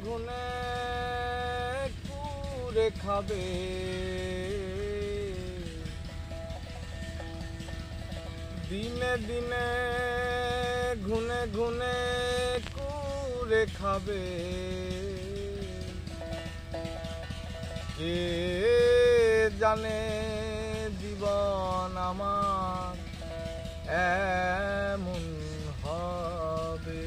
ঘুনে কুড়ে খাবে, দিনে দিনে ঘুনে ঘুনে কুড়ে খাবে। কে জানে জীবন আমার এমন হবে।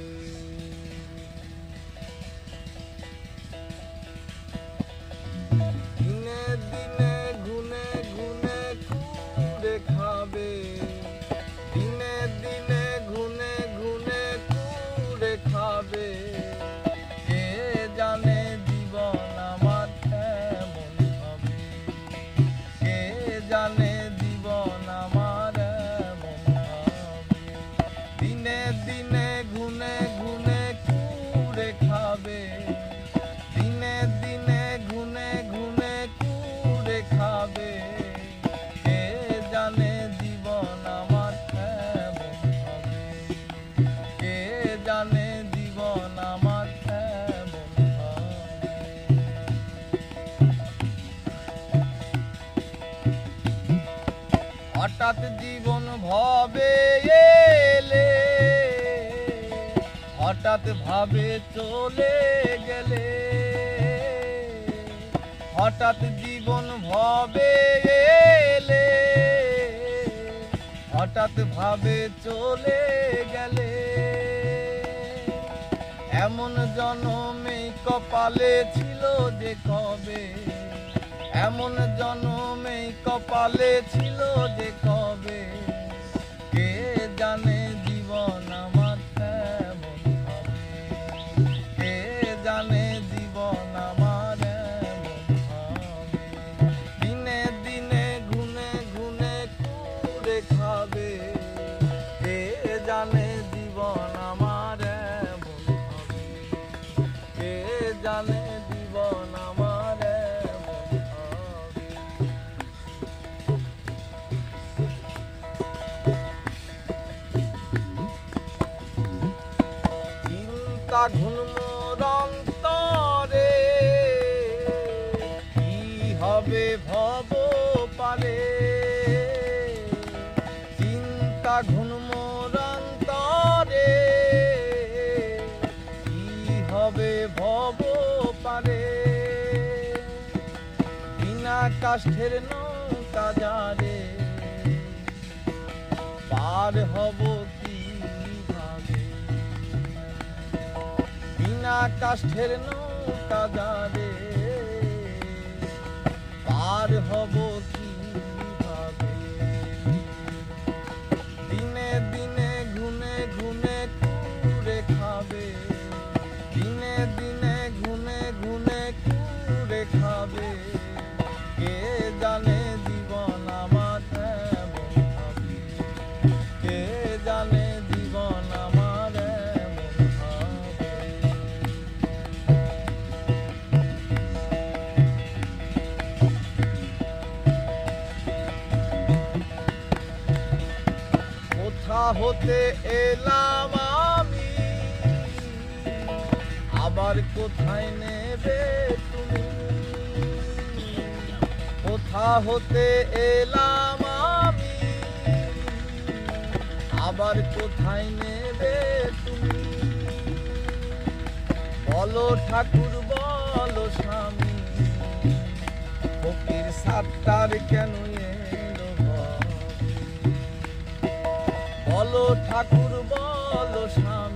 দিনে দিনে ঘুনে ঘুনে কুড়ে খাবে, দিনে দিনে ঘুনে ঘুনে কুড়ে খাবে। কে জানে জীবন আমার এমন হবে, কে জানে জীবন আমার এমন হবে। দিনে দিনে ঘুনে ঘুনে কুড়ে খাবে, দিনে দিনে ঘুনে ঘুনে কুড়ে খাবে। কে জানে জীবন আমার এমন হবে, কে জানে জীবন আমার এমন হবে। হঠাৎ জীবন ভবে এলে, হঠাৎ ভাবে চলে গেলে। হঠাৎ জীবন ভবে এলে, হঠাৎ ভাবে চলে গেলে। এমন জনমে কপালে ছিল যে কবে, এমন জনমে কপালে ছিল যে কবে। কে জানে জীবন আমার এমন হবে, কে জানে জীবন আমার এমন হবে। দিনে দিনে ঘুনে ঘুনে কুড়ে খাবে, কে জানে জীবন আমার এমন হবে, কে জানে জীবন আমার এমন হবে। চিন্তা ঘুনমোর অন্তরে, কি হবে ভব পারে। চিন্তা ঘুনমোর অন্তরে, কি হবে ভব পারে। বিনা কাষ্ঠের নৌকা যারে, পার হব কিভাবে। বিনা কাষ্ঠের নৌকা যারে, পার হব কিভাবে। দিনে দিনে ঘুনে ঘুনে কুড়ে খাবে, দিনে দিনে ঘুনে ঘুনে কুড়ে খাবে। কে জানে জীবন আমার এমন হবে, কে জানে জীবন আমার এমন হবে। কোথা হতে এলাম আমি, আবার কোথায় নেবে তুমি। কোথা হতে এলাম আমি, আবার কোথায় নেবে তুমি। বলো ঠাকুর বলো স্বামী, ফকির সাতটার কেন এলো ভব। বলো ঠাকুর বলো স্বামী,